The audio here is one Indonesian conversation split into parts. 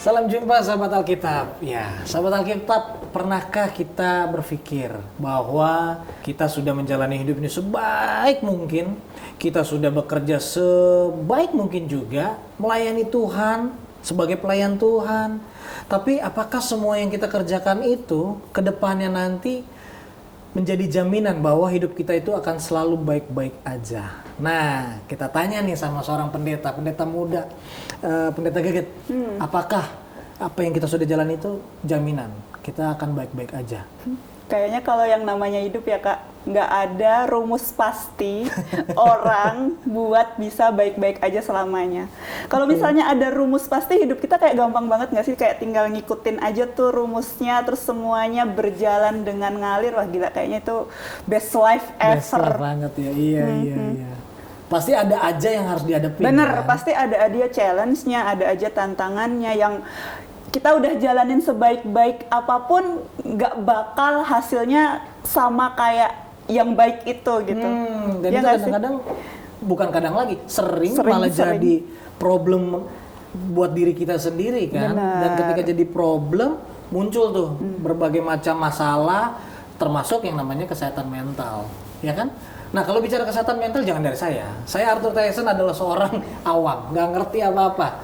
Salam jumpa sahabat Alkitab. Ya, sahabat Alkitab, pernahkah kita berpikir bahwa kita sudah menjalani hidup ini sebaik mungkin, kita sudah bekerja sebaik mungkin juga, melayani Tuhan sebagai pelayan Tuhan. Tapi apakah semua yang kita kerjakan itu ke depannya nanti menjadi jaminan bahwa hidup kita itu akan selalu baik-baik aja? Nah, kita tanya nih sama seorang pendeta muda, pendeta Geget, apakah apa yang kita sudah jalan itu jaminan kita akan baik-baik aja? Kayaknya kalau yang namanya hidup ya Kak, nggak ada rumus pasti orang buat bisa baik-baik aja selamanya. Kalau misalnya ada rumus pasti, hidup kita kayak gampang banget nggak sih? Kayak tinggal ngikutin aja tuh rumusnya, terus semuanya berjalan dengan ngalir. Wah gila, kayaknya itu best life ever. Best life banget ya, iya. Pasti ada aja yang harus dihadapi. Bener, kan? pasti ada aja challenge-nya, ada aja tantangannya yang kita udah jalanin sebaik-baik apapun, nggak bakal hasilnya sama kayak yang baik itu gitu. Dan ya itu kadang-kadang, bukan kadang lagi, sering malah jadi problem buat diri kita sendiri kan. Benar. Dan ketika jadi problem, muncul tuh berbagai macam masalah, termasuk yang namanya kesehatan mental, ya kan? Nah, kalau bicara kesehatan mental jangan dari saya. Saya Arthur Tyson adalah seorang awam, nggak ngerti apa-apa.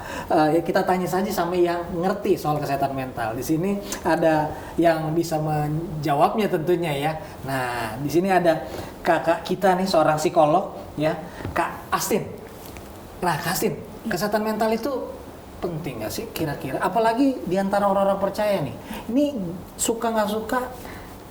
Ya kita tanya saja sama yang ngerti soal kesehatan mental. Di sini ada yang bisa menjawabnya tentunya ya. Nah, di sini ada kakak kita nih, seorang psikolog ya, Kak Astin. Nah, Kak Astin, kesehatan mental itu penting nggak sih kira-kira? Apalagi di antara orang-orang percaya nih. Ini suka nggak suka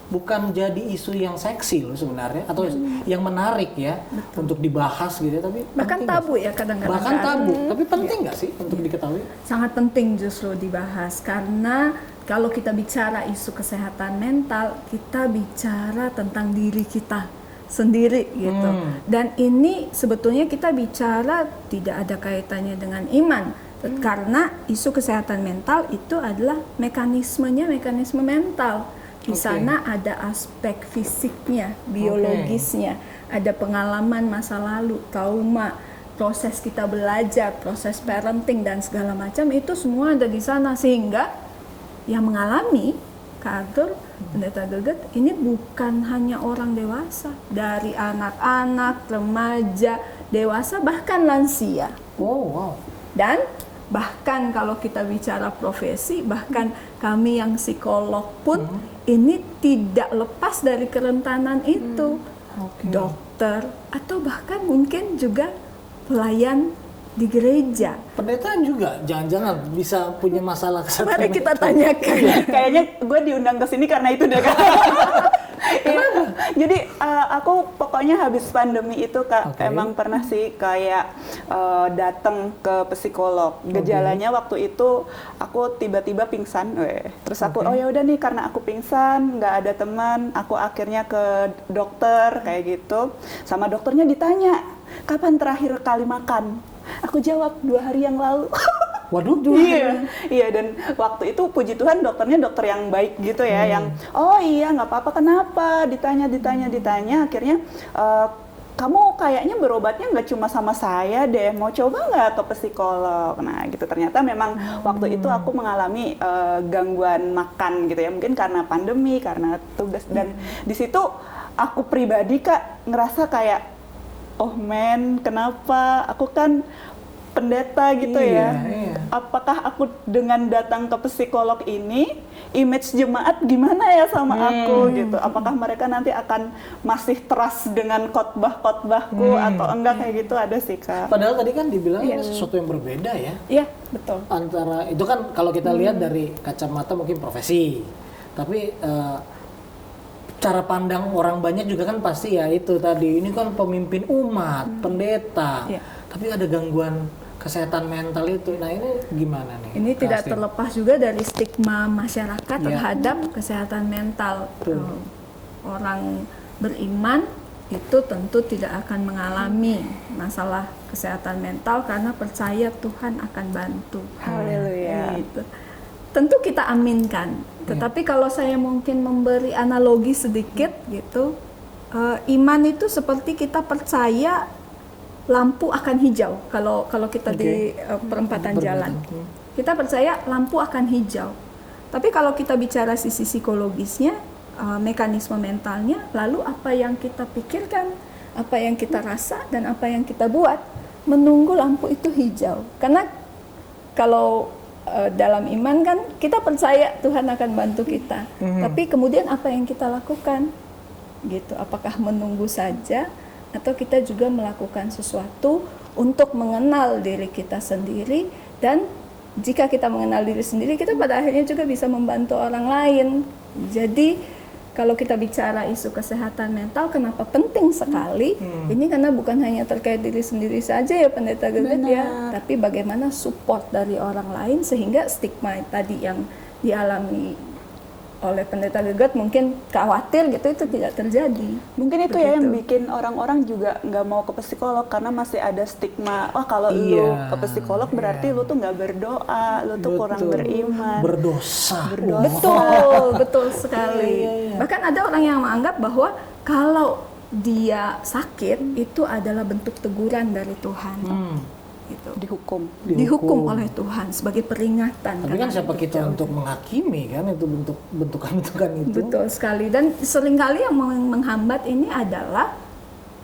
bukan jadi isu yang seksi loh sebenarnya, atau yang menarik ya. Betul. Untuk dibahas gitu ya, tapi bahkan tabu ya kadang-kadang. Bahkan tabu, tapi penting nggak sih untuk diketahui? Sangat penting justru dibahas, karena kalau kita bicara isu kesehatan mental, kita bicara tentang diri kita sendiri gitu. Dan ini sebetulnya kita bicara tidak ada kaitannya dengan iman, karena isu kesehatan mental itu adalah mekanisme mental. Di sana ada aspek fisiknya, biologisnya, ada pengalaman masa lalu, trauma, proses kita belajar, proses parenting dan segala macam, itu semua ada di sana. Sehingga yang mengalami Arthur, pendeta Geget, ini bukan hanya orang dewasa, dari anak-anak, remaja, dewasa, bahkan lansia. Wow. Dan bahkan kalau kita bicara profesi, bahkan kami yang psikolog pun ini tidak lepas dari kerentanan itu. Dokter atau bahkan mungkin juga pelayan di gereja. Pendeta juga jangan-jangan bisa punya masalah kesehatan. Mari kita tanyakan. Kayaknya gue diundang ke sini karena itu deh Kak. Jadi aku pokoknya habis pandemi itu Kak, emang pernah sih kayak datang ke psikolog. Gejalanya waktu itu aku tiba-tiba pingsan, terus aku oh ya udah nih, karena aku pingsan, nggak ada teman, aku akhirnya ke dokter kayak gitu. Sama dokternya ditanya, kapan terakhir kali makan? Aku jawab 2 hari yang lalu. Waduh, iya, dan waktu itu puji Tuhan dokternya dokter yang baik gitu ya, yang oh iya nggak apa-apa, kenapa, ditanya, akhirnya kamu kayaknya berobatnya nggak cuma sama saya deh, mau coba nggak ke psikolog. Nah gitu, ternyata memang waktu itu aku mengalami gangguan makan gitu ya, mungkin karena pandemi, karena tugas, dan di situ aku pribadi Kak ngerasa kayak oh men, kenapa aku kan pendeta gitu ya. Apakah aku dengan datang ke psikolog ini, image jemaat gimana ya sama aku gitu? Apakah mereka nanti akan masih trust dengan khotbah-khotbahku atau enggak, kayak gitu ada sih Kak. Padahal tadi kan dibilang ini sesuatu yang berbeda ya. Iya, betul. Antara itu kan kalau kita lihat dari kacamata mungkin profesi, tapi cara pandang orang banyak juga kan pasti ya itu tadi, ini kan pemimpin umat, pendeta, tapi ada gangguan kesehatan mental itu. Nah ini gimana nih? Ini tidak terlepas juga dari stigma masyarakat terhadap kesehatan mental. Orang beriman itu tentu tidak akan mengalami masalah kesehatan mental karena percaya Tuhan akan bantu. Haleluya. Gitu. Tentu kita aminkan. Tetapi kalau saya mungkin memberi analogi sedikit gitu, iman itu seperti kita percaya lampu akan hijau kalau kita di perempatan jalan. Kita percaya lampu akan hijau. Tapi kalau kita bicara sisi psikologisnya, mekanisme mentalnya, lalu apa yang kita pikirkan, apa yang kita rasa, dan apa yang kita buat, menunggu lampu itu hijau. Karena kalau dalam iman kan kita percaya Tuhan akan bantu kita. Tapi kemudian apa yang kita lakukan? Gitu. Apakah menunggu saja atau kita juga melakukan sesuatu untuk mengenal diri kita sendiri, dan jika kita mengenal diri sendiri, kita pada akhirnya juga bisa membantu orang lain. Jadi kalau kita bicara isu kesehatan mental, kenapa penting sekali? Ini karena bukan hanya terkait diri sendiri saja ya Pendeta Geget ya, tapi bagaimana support dari orang lain sehingga stigma tadi yang dialami oleh Pendeta Geget mungkin khawatir gitu, itu tidak terjadi. Mungkin itu ya yang bikin orang-orang juga nggak mau ke psikolog, karena masih ada stigma, wah kalau lu ke psikolog berarti lu tuh nggak berdoa, lu tuh kurang beriman, berdosa. Betul sekali. Bahkan ada orang yang menganggap bahwa kalau dia sakit itu adalah bentuk teguran dari Tuhan. Gitu. Dihukum oleh Tuhan sebagai peringatan. Tapi kan siapa kita untuk menghakimi kan, itu bentukan itu. Betul sekali. Dan seringkali yang menghambat ini adalah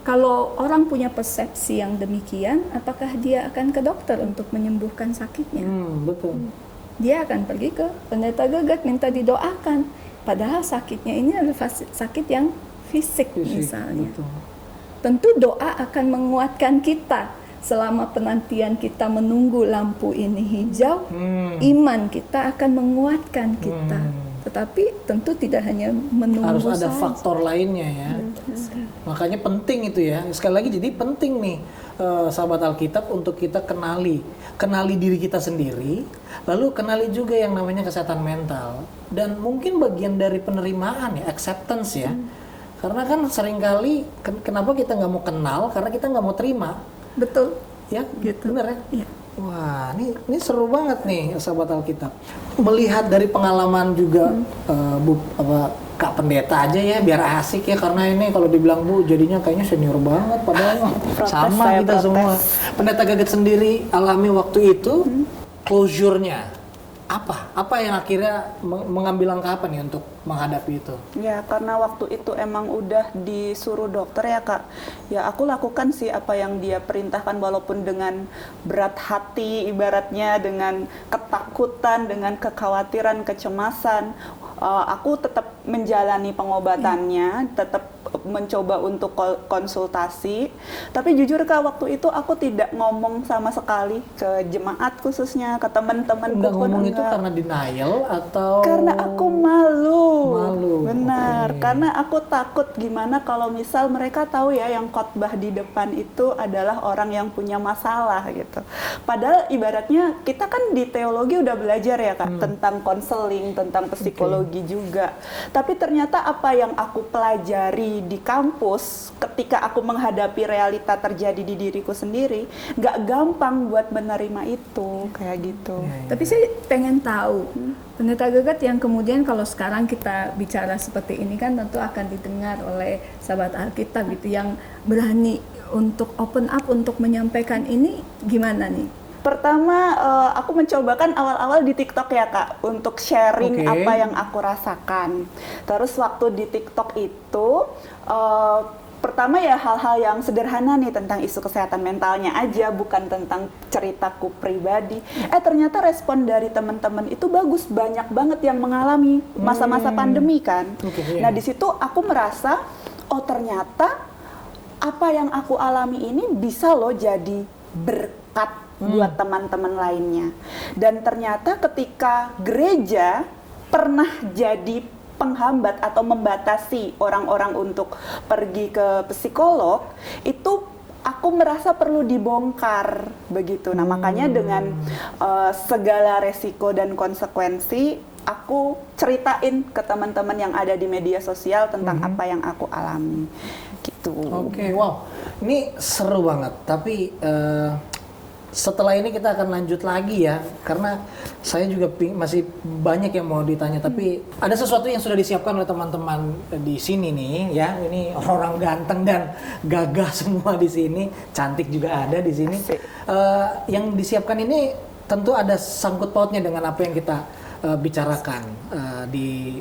kalau orang punya persepsi yang demikian, apakah dia akan ke dokter untuk menyembuhkan sakitnya? Betul. Dia akan pergi ke Pendeta Geget minta didoakan. Padahal sakitnya ini adalah sakit yang fisik misalnya. Betul. Tentu doa akan menguatkan kita. Selama penantian kita menunggu lampu ini hijau, iman kita akan menguatkan kita. Tetapi tentu tidak hanya menunggu harus ada saja. faktor lainnya ya. Makanya penting itu ya. Sekali lagi jadi penting nih sahabat Alkitab untuk kita kenali diri kita sendiri, lalu kenali juga yang namanya kesehatan mental. Dan mungkin bagian dari penerimaan ya, acceptance ya. Karena kan seringkali kenapa kita nggak mau kenal, karena kita nggak mau terima. Betul. Ya, Gitu. bener ya? Iya. Wah, ini seru banget nih sahabat Alkitab. Melihat dari pengalaman juga Kak Pendeta aja ya, biar asik ya, karena ini kalau dibilang Bu jadinya kayaknya senior banget, padahal sama kita semua. Pendeta Geget sendiri alami waktu itu, closure-nya apa yang akhirnya mengambil langkah apa nih untuk menghadapi itu? Ya, karena waktu itu emang udah disuruh dokter ya Kak. Ya aku lakukan sih apa yang dia perintahkan, walaupun dengan berat hati ibaratnya, dengan ketakutan, dengan kekhawatiran, kecemasan. Aku tetap menjalani pengobatannya, tetap mencoba untuk konsultasi. Tapi jujur Kak, waktu itu aku tidak ngomong sama sekali ke jemaat khususnya, ke teman-temanku. Nggak ngomong itu karena denial atau? Karena aku malu. Benar, okay. Karena aku takut gimana kalau misal mereka tahu ya yang khotbah di depan itu adalah orang yang punya masalah gitu. Padahal ibaratnya kita kan di teologi udah belajar ya Kak, tentang konseling, tentang psikologi juga. Tapi ternyata apa yang aku pelajari di kampus ketika aku menghadapi realita terjadi di diriku sendiri, nggak gampang buat menerima itu, kayak gitu. Tapi saya pengen tahu, Pendeta Geget yang kemudian kalau sekarang kita bicara seperti ini kan tentu akan didengar oleh sahabat Alkitab gitu, yang berani untuk open up, untuk menyampaikan ini, gimana nih? Pertama, aku mencobakan awal-awal di TikTok ya Kak, untuk sharing apa yang aku rasakan. Terus waktu di TikTok itu, pertama ya hal-hal yang sederhana nih tentang isu kesehatan mentalnya aja, bukan tentang ceritaku pribadi. Ternyata respon dari teman-teman itu bagus, banyak banget yang mengalami masa-masa pandemi kan. Nah di situ aku merasa, oh ternyata apa yang aku alami ini bisa loh jadi berkat buat teman-teman lainnya. Dan ternyata ketika gereja pernah jadi penghambat atau membatasi orang-orang untuk pergi ke psikolog, itu aku merasa perlu dibongkar begitu. Nah makanya dengan segala resiko dan konsekuensi, aku ceritain ke teman-teman yang ada di media sosial tentang apa yang aku alami gitu. Oke, wow, ini seru banget. Tapi setelah ini kita akan lanjut lagi ya, karena saya juga masih banyak yang mau ditanya, tapi ada sesuatu yang sudah disiapkan oleh teman-teman di sini nih ya. Ini orang-orang ganteng dan gagah semua di sini, cantik juga ada di sini. Yang disiapkan ini tentu ada sangkut pautnya dengan apa yang kita bicarakan di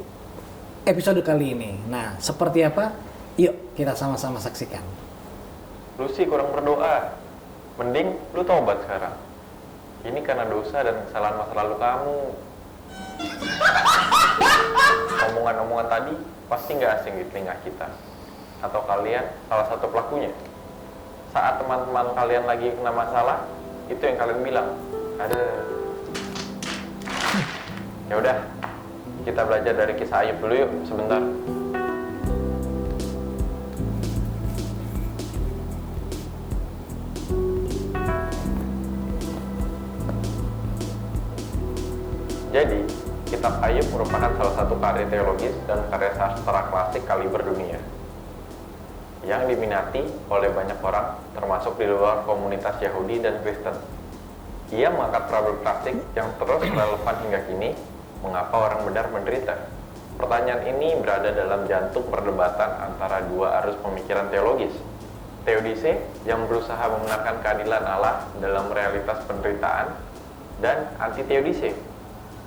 episode kali ini. Nah, seperti apa? Yuk kita sama-sama saksikan. Lu sih kurang berdoa. Mending lu tobat sekarang. Ini karena dosa dan kesalahan masa lalu kamu. Omongan-omongan tadi pasti nggak asing di telinga kita. Atau kalian salah satu pelakunya. Saat teman-teman kalian lagi kena masalah, itu yang kalian bilang. Ada. Ya udah, kita belajar dari kisah Ayub dulu yuk sebentar. Jadi, kitab Ayub merupakan salah satu karya teologis dan karya sastra klasik kaliber dunia yang diminati oleh banyak orang, termasuk di luar komunitas Yahudi dan Kristen. Ia mengangkat problem klasik yang terus relevan hingga kini, mengapa orang benar menderita. Pertanyaan ini berada dalam jantung perdebatan antara dua arus pemikiran teologis. Theodicee yang berusaha membenarkan keadilan Allah dalam realitas penderitaan, dan anti-Theodicee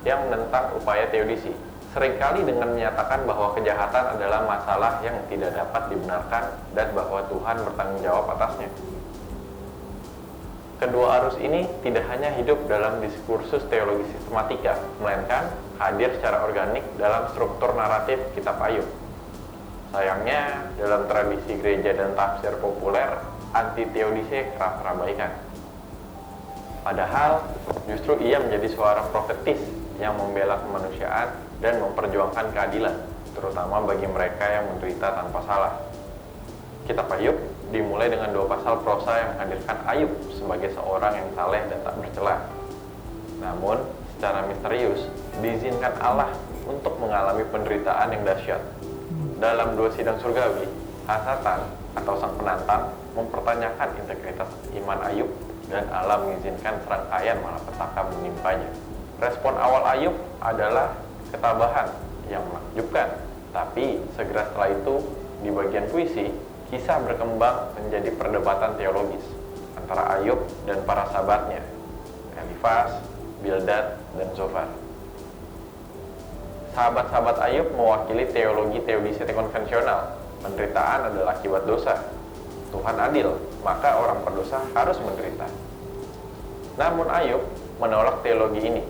yang menentang upaya teodisi, seringkali dengan menyatakan bahwa kejahatan adalah masalah yang tidak dapat dibenarkan dan bahwa Tuhan bertanggung jawab atasnya. Kedua arus ini tidak hanya hidup dalam diskursus teologi sistematika, melainkan hadir secara organik dalam struktur naratif kitab Ayub. Sayangnya, dalam tradisi gereja dan tafsir populer, anti-Theodicee kerap terabaikan. Padahal, justru ia menjadi suara profetis yang membela kemanusiaan dan memperjuangkan keadilan, terutama bagi mereka yang menderita tanpa salah. Kitab Ayub dimulai dengan 2 pasal prosa yang menghadirkan Ayub sebagai seorang yang saleh dan tak bercela. Namun, secara misterius, diizinkan Allah untuk mengalami penderitaan yang dahsyat. Dalam 2 sidang surgawi, Hasatan atau sang penantang mempertanyakan integritas iman Ayub dan Allah mengizinkan serangkaian malapetaka menimpanya. Respon awal Ayub adalah ketabahan yang menakjubkan, tapi segera setelah itu di bagian puisi, kisah berkembang menjadi perdebatan teologis antara Ayub dan para sahabatnya, Elifas, Bildad, dan Zofar. Sahabat-sahabat Ayub mewakili teologi teodicee konvensional. Penderitaan adalah akibat dosa. Tuhan adil, maka orang berdosa harus menderita. Namun Ayub menolak teologi ini.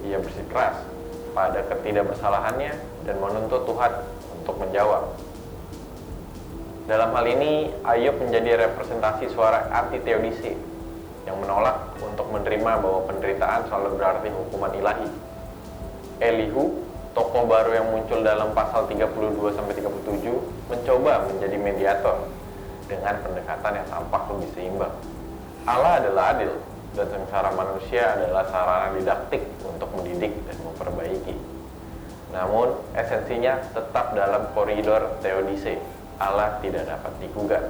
Ia bersikeras pada ketidakbersalahannya dan menuntut Tuhan untuk menjawab. Dalam hal ini, Ayub menjadi representasi suara anti-teodicee yang menolak untuk menerima bahwa penderitaan selalu berarti hukuman ilahi. Elihu, tokoh baru yang muncul dalam pasal 32-37, mencoba menjadi mediator dengan pendekatan yang tampak lebih seimbang. Allah adalah adil, dan sengsara manusia adalah sarana didaktik untuk mendidik dan memperbaiki. Namun, esensinya tetap dalam koridor teodicee. Allah tidak dapat digugat.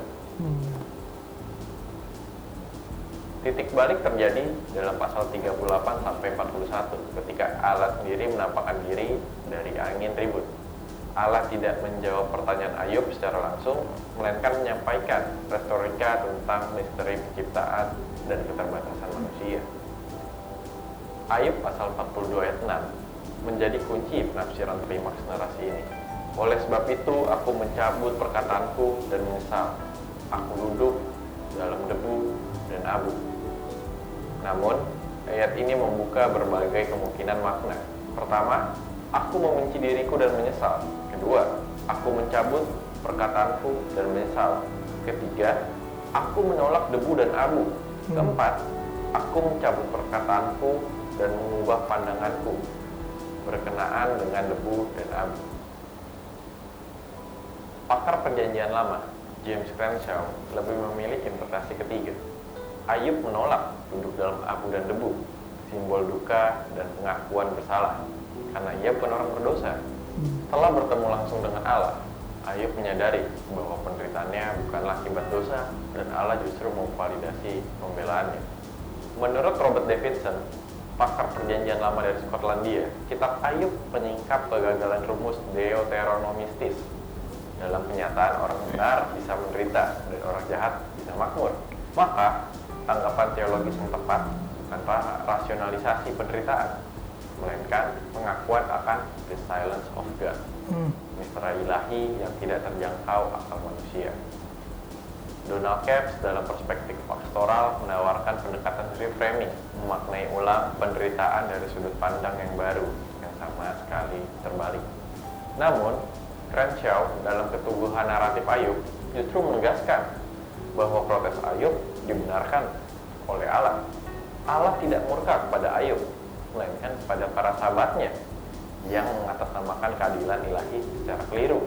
Titik balik terjadi dalam pasal 38-41 ketika Allah sendiri menampakkan diri dari angin ribut. Allah tidak menjawab pertanyaan Ayub secara langsung, melainkan menyampaikan retorika tentang misteri penciptaan dan keterbatasan manusia. Ayub pasal 42 ayat 6 menjadi kunci penafsiran klimaks narasi ini. Oleh sebab itu aku mencabut perkataanku dan menyesal. Aku duduk dalam debu dan abu. Namun, ayat ini membuka berbagai kemungkinan makna. Pertama, aku membenci diriku dan menyesal. Kedua, aku mencabut perkataanku dan menyesal. Ketiga, aku menolak debu dan abu. Keempat, aku mencabut perkataanku dan mengubah pandanganku berkenaan dengan debu dan abu. Pakar Perjanjian Lama, James Crenshaw, lebih memilih interpretasi ketiga. Ayub menolak duduk dalam abu dan debu, simbol duka dan pengakuan bersalah, karena ia bukan orang berdosa. Setelah bertemu langsung dengan Allah, Ayub menyadari bahwa penderitaannya bukanlah akibat dosa dan Allah justru memvalidasi pembelaannya. Menurut Robert Davidson, pakar perjanjian lama dari Skotlandia, kitab Ayub menyingkap kegagalan rumus deuteronomistis. Dalam kenyataan, orang benar bisa menderita dan orang jahat bisa makmur. Maka, tanggapan teologis yang tepat bukan rasionalisasi penderitaan, melainkan pengakuan akan the silence of God, misteri ilahi yang tidak terjangkau akal manusia. Donald Capps dalam perspektif pastoral menawarkan pendekatan reframing, memaknai ulang penderitaan dari sudut pandang yang baru, yang sama sekali terbalik. Namun, Crenshaw dalam keteguhan naratif Ayub justru menegaskan bahwa protes Ayub dibenarkan oleh Allah. Allah tidak murka kepada Ayub, melainkan kepada para sahabatnya yang mengatasnamakan keadilan ilahi secara keliru.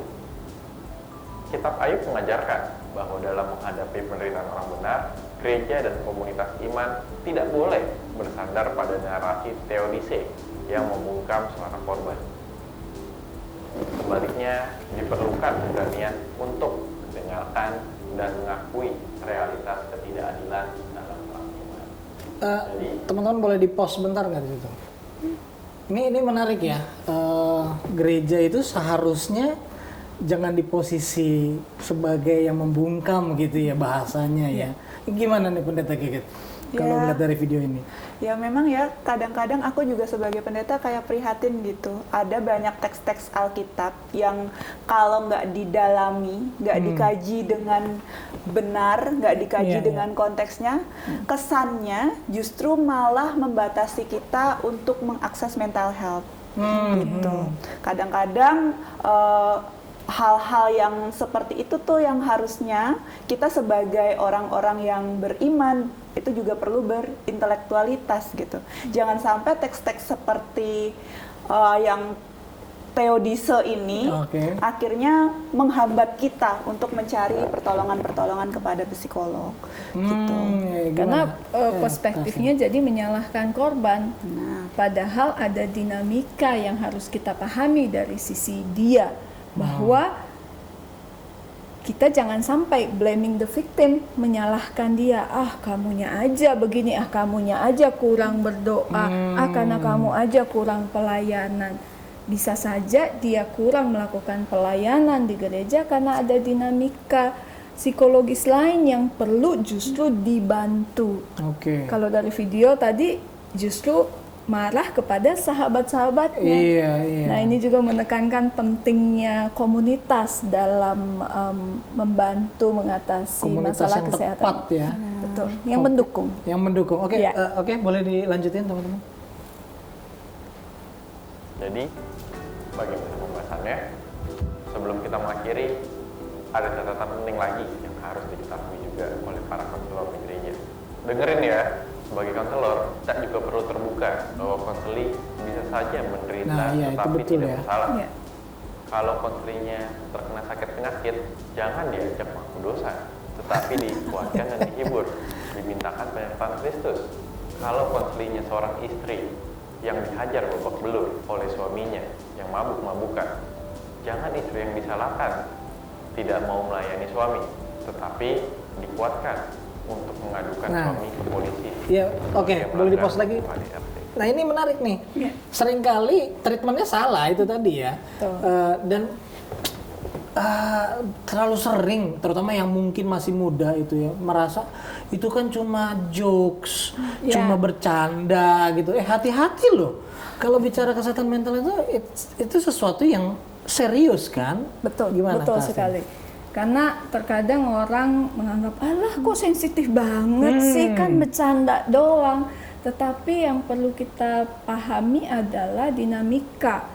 Kitab Ayub mengajarkan bahwa dalam menghadapi penderitaan orang benar, gereja dan komunitas iman tidak boleh bersandar pada narasi teodise yang membungkam suara korban. Sebaliknya, diperlukan keberanian untuk mendengarkan dan mengakui realitas ketidakadilan dalam perang iman. Teman-teman boleh di-pause sebentar nggak di situ? Ini menarik ya. Gereja itu seharusnya jangan di posisi sebagai yang membungkam gitu ya bahasanya ya. Gimana nih Pendeta Gigit kalau melihat dari video ini? Ya memang ya, kadang-kadang aku juga sebagai pendeta kayak prihatin gitu. Ada banyak teks-teks Alkitab yang kalau nggak didalami, nggak dikaji dengan benar, nggak dikaji dengan konteksnya, kesannya justru malah membatasi kita untuk mengakses mental health. Gitu. Kadang-kadang hal-hal yang seperti itu tuh yang harusnya kita sebagai orang-orang yang beriman itu juga perlu berintelektualitas gitu. Jangan sampai teks-teks seperti yang teodise ini akhirnya menghambat kita untuk mencari pertolongan-pertolongan kepada psikolog gitu. Karena perspektifnya jadi menyalahkan korban. Padahal ada dinamika yang harus kita pahami dari sisi dia, bahwa kita jangan sampai blaming the victim, menyalahkan dia, kamunya aja begini, kamunya aja kurang berdoa, karena kamu aja kurang pelayanan. Bisa saja dia kurang melakukan pelayanan di gereja karena ada dinamika psikologis lain yang perlu justru dibantu. Kalau dari video tadi justru marah kepada sahabat-sahabatnya. Nah, ini juga menekankan pentingnya komunitas dalam membantu mengatasi komunitas masalah yang kesehatan. Tepat ya. Betul, yang mendukung. Yang mendukung. Oke, boleh dilanjutin teman-teman. Jadi, bagaimana pembahasannya? Sebelum kita mengakhiri, ada catatan penting lagi yang harus diketahui juga oleh para konselor di gereja. Dengerin ya. Sebagai konselor, kita juga perlu terbuka bahwa konseli bisa saja menderita tetapi tidak bersalah. Kalau konselinya terkena sakit penyakit, jangan diajak mengaku dosa, tetapi dikuatkan dan dihibur, dimintakan penyertaan Kristus. Kalau konselinya seorang istri yang dihajar babak belur oleh suaminya yang mabuk-mabukan, jangan istri yang disalahkan, tidak mau melayani suami, tetapi dikuatkan untuk mengadukan suami ke polisi. Boleh di-pause lagi. Nah, ini menarik nih. Seringkali treatmentnya salah itu tadi ya. Dan terlalu sering, terutama yang mungkin masih muda itu ya, merasa itu kan cuma jokes, cuma bercanda gitu. Hati-hati loh. Kalau bicara kesehatan mental itu sesuatu yang serius kan? Betul, gimana? Betul sekali. Karena terkadang orang menganggap, alah kok sensitif banget sih, kan bercanda doang. Tetapi yang perlu kita pahami adalah dinamika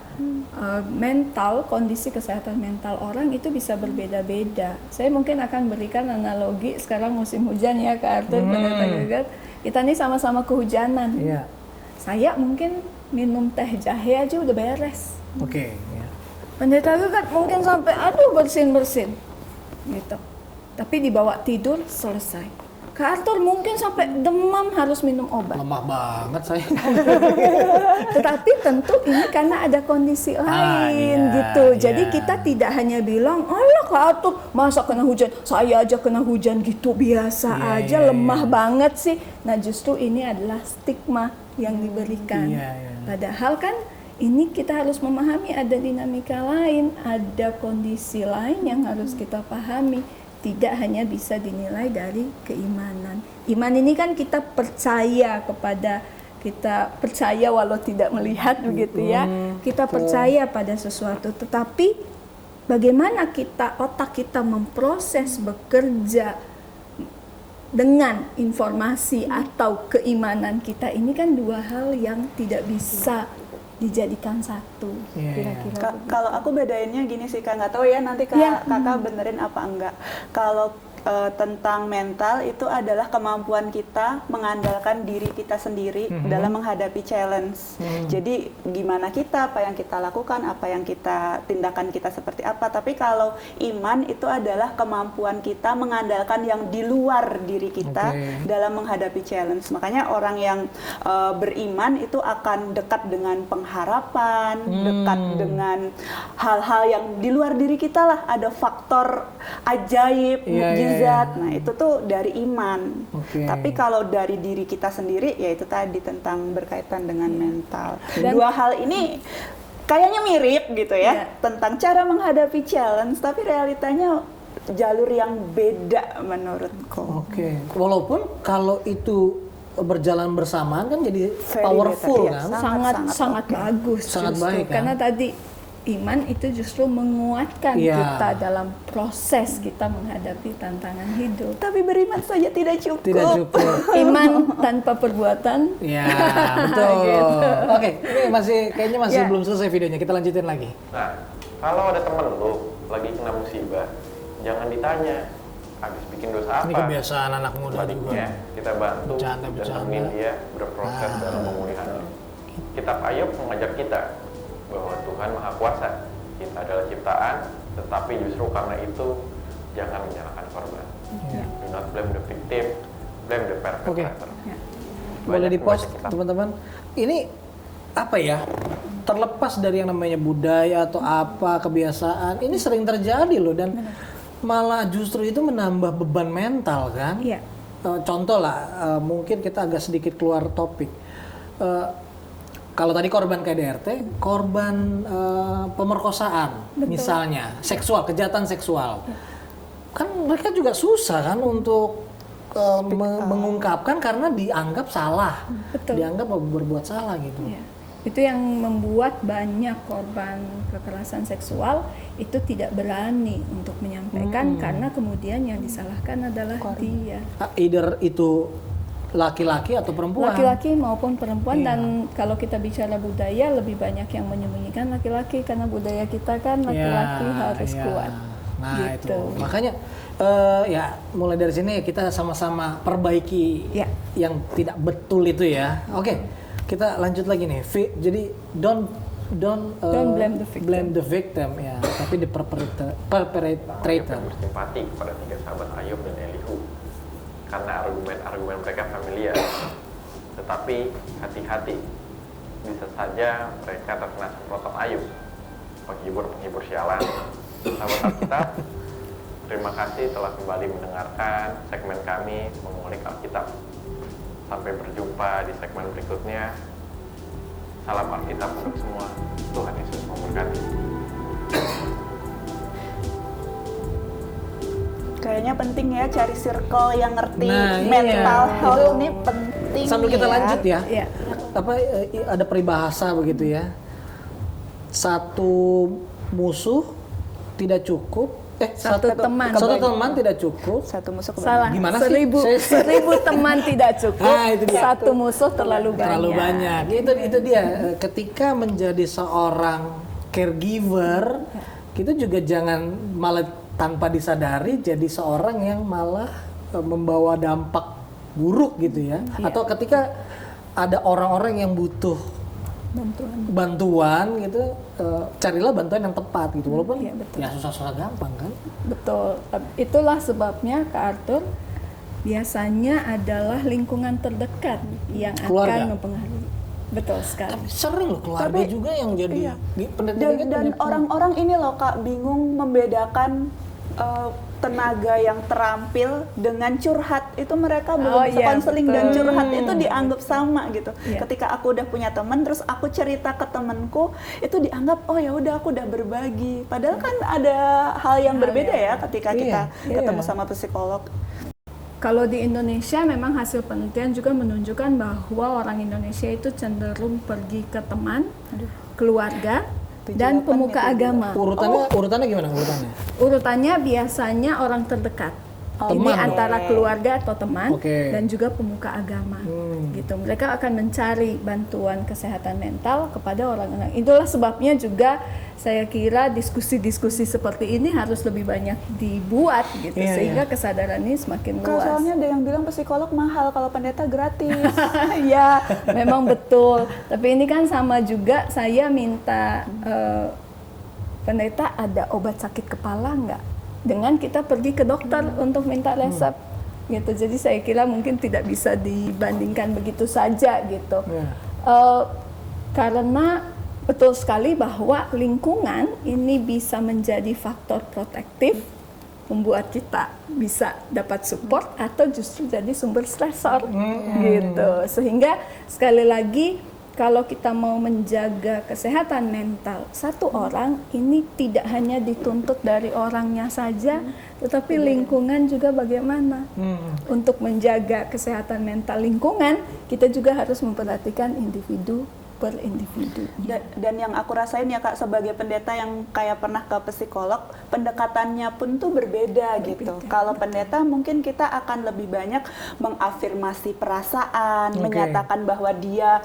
mental, kondisi kesehatan mental orang itu bisa berbeda-beda. Saya mungkin akan berikan analogi, sekarang musim hujan ya Kak Arthur, kita nih sama-sama kehujanan. Saya mungkin minum teh jahe aja udah beres. Pendeta Gigit mungkin sampai bersin-bersin gitu, tapi dibawa tidur selesai. Kak Arthur mungkin sampai demam harus minum obat. Lemah banget saya. Tetapi tentu ini karena ada kondisi lain iya, gitu. Jadi iya. kita tidak hanya bilang, "Alah Kak Arthur, masa kena hujan? Saya aja kena hujan gitu biasa Iya, aja, iya, lemah iya. banget sih." Nah, justru ini adalah stigma yang diberikan. Iya, iya. Padahal kan ini kita harus memahami ada dinamika lain, ada kondisi lain yang harus kita pahami. Tidak hanya bisa dinilai dari keimanan. Iman ini kan kita percaya walau tidak melihat begitu ya. Kita percaya pada sesuatu, tetapi bagaimana otak kita memproses bekerja dengan informasi atau keimanan kita, ini kan dua hal yang tidak bisa dijadikan satu. Iya, Kira-kira Kalau aku bedainnya gini sih Kak, nggak tahu ya nanti Iya. kakak benerin apa enggak. Kalau tentang mental itu adalah kemampuan kita mengandalkan diri kita sendiri dalam menghadapi challenge. Jadi gimana kita, apa yang kita lakukan, apa yang tindakan kita seperti apa. Tapi kalau iman itu adalah kemampuan kita mengandalkan yang di luar diri kita dalam menghadapi challenge. Makanya orang yang beriman itu akan dekat dengan pengharapan, dekat dengan hal-hal yang di luar diri kita lah. Ada faktor ajaib, mukjizat. Nah itu tuh dari iman. Tapi kalau dari diri kita sendiri, ya itu tadi tentang berkaitan dengan mental. Dua hal ini kayaknya mirip gitu ya, tentang cara menghadapi challenge, tapi realitanya jalur yang beda menurutku. Walaupun kalau itu berjalan bersamaan kan jadi Very powerful better, ya. kan? sangat bagus Sangat justru. baik, kan? Karena tadi iman itu justru menguatkan kita dalam proses kita menghadapi tantangan hidup. Tapi beriman saja tidak cukup. Tidak cukup. Iman tanpa perbuatan. Ya, betul. Oke, ini kayaknya masih Ya. belum selesai videonya. Kita lanjutin lagi. Nah, kalau ada temen lu lagi kena musibah, jangan ditanya habis bikin dosa apa. Ini kebiasaan anak muda juga. Sebaliknya, kita bantu dan temenin dia berproses dalam pemulihannya. Kitab Ayub mengajak kita bahwa Tuhan Maha Kuasa. Kita adalah ciptaan, tetapi justru karena itu jangan menyalahkan korban. Do not blame the victim, blame the perpetrator. Boleh Banyak di-post membaca kitab. teman-teman. Ini apa ya? Terlepas dari yang namanya budaya atau apa kebiasaan, ini sering terjadi loh, dan malah justru itu menambah beban mental kan? Iya. Contoh lah, mungkin kita agak sedikit keluar topik. Kalau tadi korban KDRT, korban pemerkosaan misalnya, kejahatan seksual, kan mereka juga susah kan untuk mengungkapkan karena dianggap salah, dianggap berbuat salah gitu. Ya. Itu yang membuat banyak korban kekerasan seksual itu tidak berani untuk menyampaikan karena kemudian yang disalahkan adalah dia. Either itu laki-laki atau perempuan. Laki-laki maupun perempuan, dan kalau kita bicara budaya lebih banyak yang menyembunyikan laki-laki karena budaya kita kan laki-laki harus kuat. Nah gitu. itu makanya ya mulai dari sini kita sama-sama perbaiki yang tidak betul itu ya. Oke, kita lanjut lagi nih. Jadi don't blame the victim ya, tapi the perpetrator. Bersimpati kepada tiga sahabat Ayub dan Elihu karena argumen-argumen mereka familiar. Tetapi hati-hati, bisa saja mereka terkena semprotan Ayub, penghibur sialan. Sahabat Alkitab, terima kasih telah kembali mendengarkan segmen kami mengulik Alkitab. Sampai berjumpa di segmen berikutnya. Salam Alkitab untuk semua. Tuhan Yesus memberkati. Kayaknya penting ya cari circle yang ngerti Nah, mental iya. health ini penting. Sambil kita lanjut ya, Iya. ada peribahasa begitu ya. Satu musuh tidak cukup. Satu teman tidak cukup. Satu musuh Salah. Gimana sih? Seribu teman tidak cukup. Itu dia. Satu musuh terlalu banyak. Itu dia. Ketika menjadi seorang caregiver, kita juga jangan malah tanpa disadari jadi seorang yang malah membawa dampak buruk gitu ya. Atau ketika ada orang-orang yang butuh bantuan gitu, carilah bantuan yang tepat gitu, walaupun Iya, betul. ya susah-susah gampang kan. Betul. Itulah sebabnya Kak Arthur, biasanya adalah lingkungan terdekat yang Keluarga. akan mempengaruhi. Betul sekali. Tapi sering loh keluarga Tapi- juga yang jadi iya. pendeta Dan, gitu dan punya- orang-orang ini loh Kak bingung membedakan tenaga yang terampil dengan curhat. Itu mereka belum Oh, bisa iya, konseling betul. dan curhat itu dianggap sama gitu. Iya. Ketika aku udah punya teman terus aku cerita ke temanku itu dianggap oh ya udah aku udah berbagi. Padahal kan ada hal yang Hal berbeda ya yang- ketika Iya, kita iya. ketemu sama psikolog. Kalau di Indonesia memang hasil penelitian juga menunjukkan bahwa orang Indonesia itu cenderung pergi ke teman, keluarga, 78 dan nih, pemuka 78. agama. Urutannya gimana urutannya? Urutannya biasanya orang terdekat. Ini Teman dong. antara keluarga atau teman Oke. dan juga pemuka agama. Gitu. Mereka akan mencari bantuan kesehatan mental kepada orang-orang. Itulah sebabnya juga saya kira diskusi-diskusi seperti ini harus lebih banyak dibuat gitu Iya, sehingga iya. kesadaran ini semakin Kalau luas. soalnya ada yang bilang psikolog mahal kalau pendeta gratis. Ya, memang betul. Tapi ini kan sama juga saya minta pendeta ada obat sakit kepala nggak? Dengan kita pergi ke dokter untuk minta resep. Gitu. Jadi saya kira mungkin tidak bisa dibandingkan begitu saja gitu. Ya. Karena betul sekali bahwa lingkungan ini bisa menjadi faktor protektif membuat kita bisa dapat support atau justru jadi sumber stresor gitu. Sehingga sekali lagi kalau kita mau menjaga kesehatan mental satu orang ini tidak hanya dituntut dari orangnya saja, tetapi lingkungan juga bagaimana. Untuk menjaga kesehatan mental lingkungan, kita juga harus memperhatikan individu per individu. Dan yang aku rasain ya Kak sebagai pendeta yang kayak pernah ke psikolog, pendekatannya pun tuh berbeda gitu. Kalau pendeta mungkin kita akan lebih banyak mengafirmasi perasaan, Oke. menyatakan bahwa dia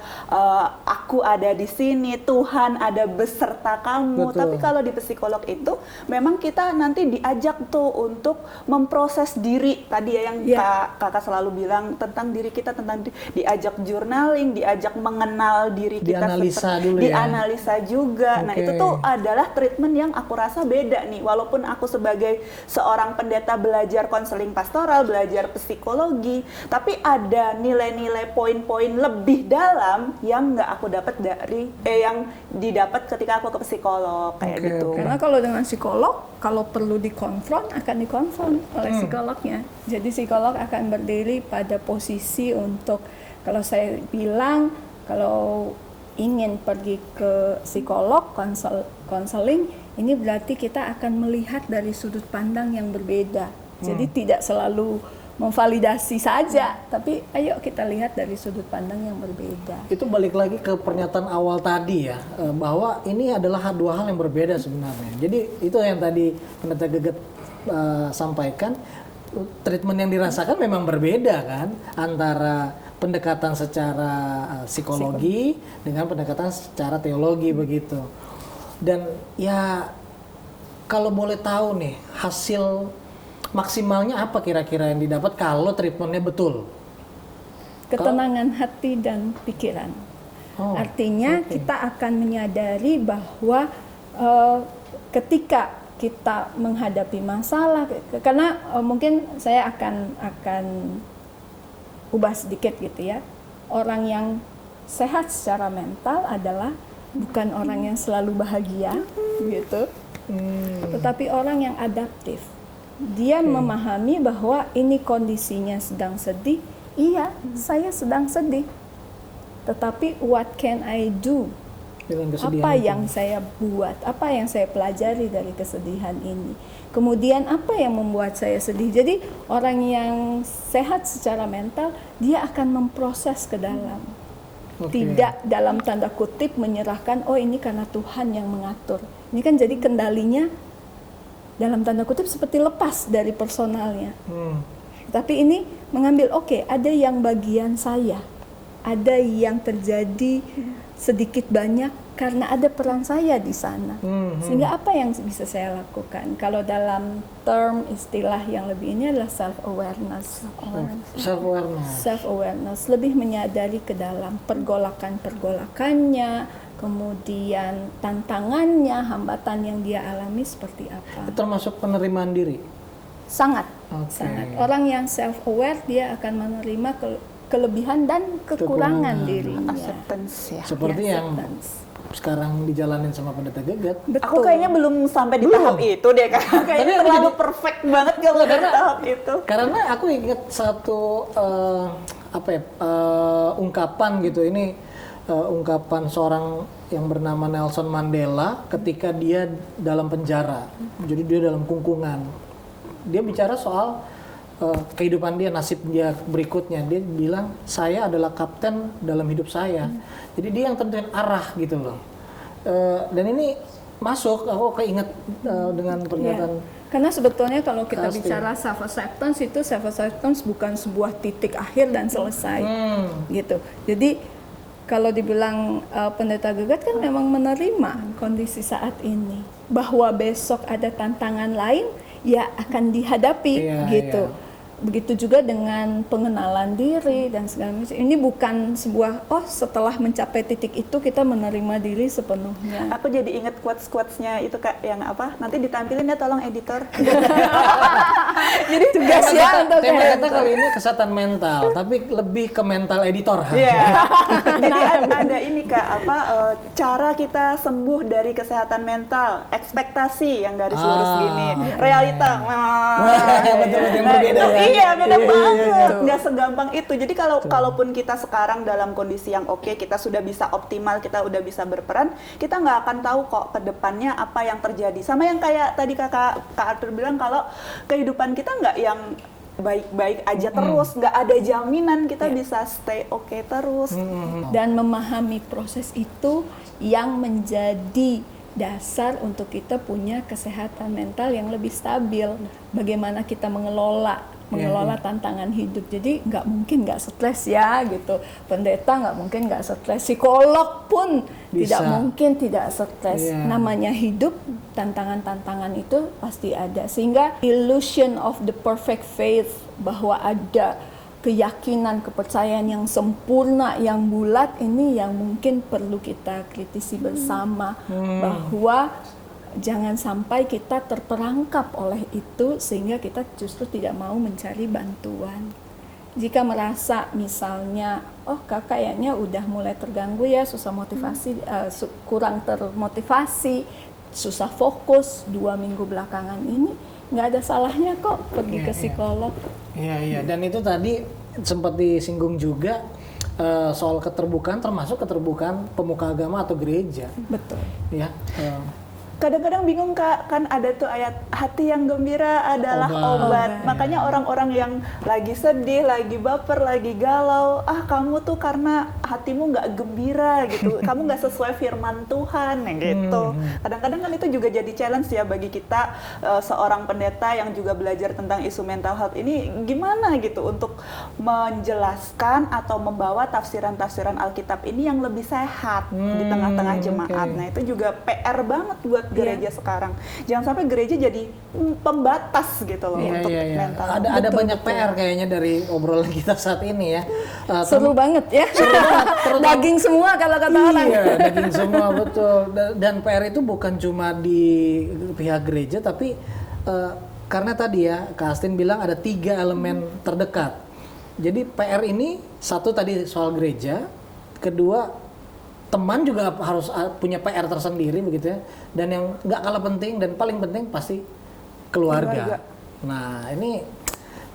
aku ada di sini, Tuhan ada beserta kamu. Betul. Tapi kalau di psikolog itu memang kita nanti diajak tuh untuk memproses diri. Tadi ya yang Ya. Kakak selalu bilang tentang diri kita, tentang diajak journaling, diajak mengenal diri kita Dianalisa dulu ya. dianalisa juga. Nah, Oke. itu tuh adalah treatment yang aku rasa beda nih. Walaupun aku sebagai seorang pendeta belajar konseling pastoral, belajar psikologi, tapi ada nilai-nilai poin-poin lebih dalam yang nggak aku dapat dari yang didapat ketika aku ke psikolog kayak Oke, gitu. oke. Karena kalau dengan psikolog, kalau perlu dikonfront akan dikonfront oleh psikolognya. Jadi psikolog akan berdiri pada posisi untuk, kalau saya bilang, kalau ingin pergi ke psikolog, konseling, ini berarti kita akan melihat dari sudut pandang yang berbeda. Jadi tidak selalu memvalidasi saja, tapi ayo kita lihat dari sudut pandang yang berbeda. Itu balik lagi ke pernyataan awal tadi ya, bahwa ini adalah dua hal yang berbeda sebenarnya. Jadi itu yang tadi pendeta Geget sampaikan, treatment yang dirasakan memang berbeda kan, antara pendekatan secara psikologi dengan pendekatan secara teologi begitu. Dan ya kalau boleh tahu nih, hasil maksimalnya apa kira-kira yang didapat kalau treatmentnya betul? Ketenangan hati dan pikiran. Oh, Artinya oke. kita akan menyadari bahwa ketika kita menghadapi masalah, karena mungkin saya akan ubah sedikit gitu ya. Orang yang sehat secara mental adalah bukan orang yang selalu bahagia gitu, tetapi orang yang adaptif. Dia memahami bahwa ini kondisinya sedang sedih. Iya, saya sedang sedih. Tetapi what can I do? Dengan kesedihan Apa itu. yang saya buat? Apa yang saya pelajari dari kesedihan ini? Kemudian apa yang membuat saya sedih? Jadi orang yang sehat secara mental, dia akan memproses ke dalam. Oke. Tidak dalam tanda kutip menyerahkan, oh ini karena Tuhan yang mengatur. Ini kan jadi kendalinya dalam tanda kutip seperti lepas dari personalnya. Tapi ini mengambil, oke, ada yang bagian saya, ada yang terjadi sedikit banyak karena ada peran saya di sana. Sehingga apa yang bisa saya lakukan? Kalau dalam term istilah yang lebih ini adalah self-awareness. Self-awareness. Self-awareness, lebih menyadari ke dalam pergolakan-pergolakannya, kemudian tantangannya, hambatan yang dia alami seperti apa. Termasuk penerimaan diri. Sangat. Oke. Sangat. Orang yang self aware dia akan menerima kelebihan dan kekurangan dirinya. Acceptance ya. Seperti yang Acceptance. sekarang dijalanin sama pendeta Gegat. Aku kayaknya belum sampai di tahap itu deh, kayaknya Tapi aku terlalu jadi- perfect banget kalau di tahap itu. Karena aku ingat satu ungkapan gitu, ini ungkapan seorang yang bernama Nelson Mandela ketika dia dalam penjara, jadi dia dalam kungkungan. Dia bicara soal kehidupan dia, nasib dia berikutnya. Dia bilang, saya adalah kapten dalam hidup saya. Jadi dia yang tentuin arah gitu loh. Dan ini masuk, aku keinget dengan pernyataan. Karena sebetulnya kalau kita Pasti. bicara self acceptance itu self acceptance bukan sebuah titik akhir dan selesai gitu. Jadi kalau dibilang pendeta Gegat kan memang menerima kondisi saat ini, bahwa besok ada tantangan lain ya akan dihadapi gitu. Begitu juga dengan pengenalan diri dan segala macam. Ini bukan sebuah setelah mencapai titik itu kita menerima diri sepenuhnya. Aku jadi inget quotes-quotesnya itu Kak, yang apa? Nanti ditampilin ya tolong editor. Jadi tugasnya untuk Tema kita kali ini kesehatan mental, tapi lebih ke mental editor. Iya. Jadi ada ini Kak, cara kita sembuh dari kesehatan mental, ekspektasi yang garis lurus gini, realita. Betul-betul yang berbeda ya. Iya, beda Iya, banget. Nggak segampang itu. Jadi kalaupun kita sekarang dalam kondisi yang oke, kita sudah bisa optimal, kita udah bisa berperan, kita nggak akan tahu kok ke depannya apa yang terjadi. Sama yang kayak tadi Kak Arthur bilang, kalau kehidupan kita nggak yang baik-baik aja terus, nggak ada jaminan kita bisa stay oke terus. dan memahami proses itu yang menjadi dasar untuk kita punya kesehatan mental yang lebih stabil. Bagaimana kita mengelola tantangan hidup. Jadi nggak mungkin nggak stres ya gitu. Pendeta nggak mungkin nggak stres. Psikolog pun Bisa. tidak mungkin tidak stres. Iya. Namanya hidup, tantangan-tantangan itu pasti ada. Sehingga illusion of the perfect faith, bahwa ada keyakinan, kepercayaan yang sempurna, yang bulat, ini yang mungkin perlu kita kritisi bersama, bahwa jangan sampai kita terperangkap oleh itu sehingga kita justru tidak mau mencari bantuan. Jika merasa misalnya, kayaknya udah mulai terganggu ya, susah motivasi, kurang termotivasi, susah fokus 2 minggu belakangan ini, nggak ada salahnya kok pergi ke psikolog. Iya. Dan itu tadi sempat disinggung juga soal keterbukaan, termasuk keterbukaan pemuka agama atau gereja. Betul. Ya. Kadang-kadang bingung Kak, kan ada tuh ayat hati yang gembira adalah obat. Makanya orang-orang yang lagi sedih, lagi baper, lagi galau, kamu tuh karena hatimu nggak gembira gitu, kamu nggak sesuai firman Tuhan gitu. Kadang-kadang kan itu juga jadi challenge ya bagi kita seorang pendeta yang juga belajar tentang isu mental health ini, gimana gitu untuk menjelaskan atau membawa tafsiran-tafsiran Alkitab ini yang lebih sehat di tengah-tengah jemaat. Nah itu juga PR banget buat gereja sekarang. Jangan sampai gereja jadi pembatas gitu loh untuk mental. Ada banyak PR kayaknya dari obrolan kita saat ini ya. Seru banget ya. Daging semua kalau kata orang. Iya, daging semua betul. Dan PR itu bukan cuma di pihak gereja, tapi karena tadi ya Kak Astin bilang ada 3 elemen terdekat. Jadi PR ini satu tadi soal gereja, kedua teman juga harus punya PR tersendiri begitu ya, dan yang nggak kalah penting dan paling penting pasti keluarga. Nah ini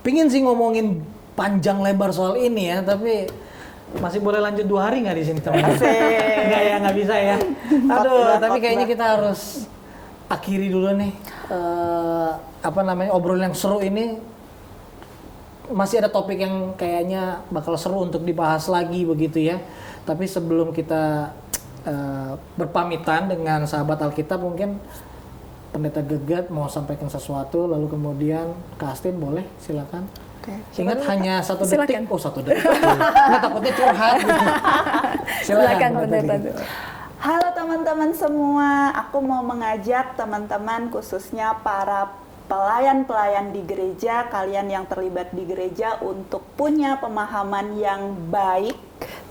pingin sih ngomongin panjang lebar soal ini ya, tapi masih boleh lanjut 2 hari nggak di sini teman? Nggak bisa ya. Aduh, tapi kayaknya kita harus akhiri dulu nih obrolan yang seru ini. Masih ada topik yang kayaknya bakal seru untuk dibahas lagi begitu ya. Tapi sebelum kita berpamitan dengan sahabat Alkitab, mungkin Pendeta Gegat mau sampaikan sesuatu, lalu kemudian Kak Astin boleh silakan. Ingat hanya 1 detik. 1 detik. Nggak, takutnya curhat. Silakan Pendeta. Halo teman-teman semua, aku mau mengajak teman-teman khususnya para pelayan-pelayan di gereja, kalian yang terlibat di gereja untuk punya pemahaman yang baik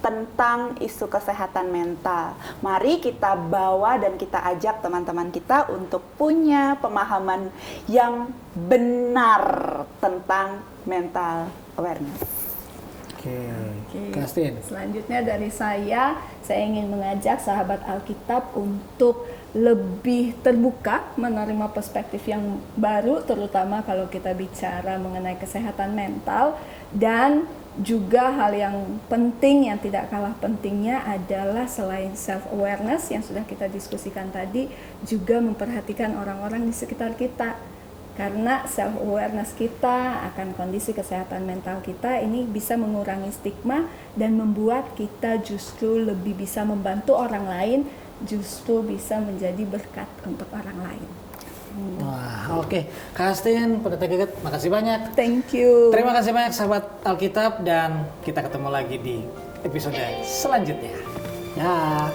tentang isu kesehatan mental. Mari kita bawa dan kita ajak teman-teman kita untuk punya pemahaman yang benar tentang mental awareness. Oke. Oke. Kastin. Selanjutnya dari saya ingin mengajak sahabat Alkitab untuk lebih terbuka menerima perspektif yang baru, terutama kalau kita bicara mengenai kesehatan mental. Dan juga hal yang penting, yang tidak kalah pentingnya adalah selain self-awareness yang sudah kita diskusikan tadi, juga memperhatikan orang-orang di sekitar kita. Karena self-awareness kita akan kondisi kesehatan mental kita ini bisa mengurangi stigma dan membuat kita justru lebih bisa membantu orang lain, justru bisa menjadi berkat untuk orang lain. Wah, oke. Kastin, Pendeta Geget, makasih banyak. Thank you. Terima kasih banyak sahabat Alkitab dan kita ketemu lagi di episode selanjutnya. Ya.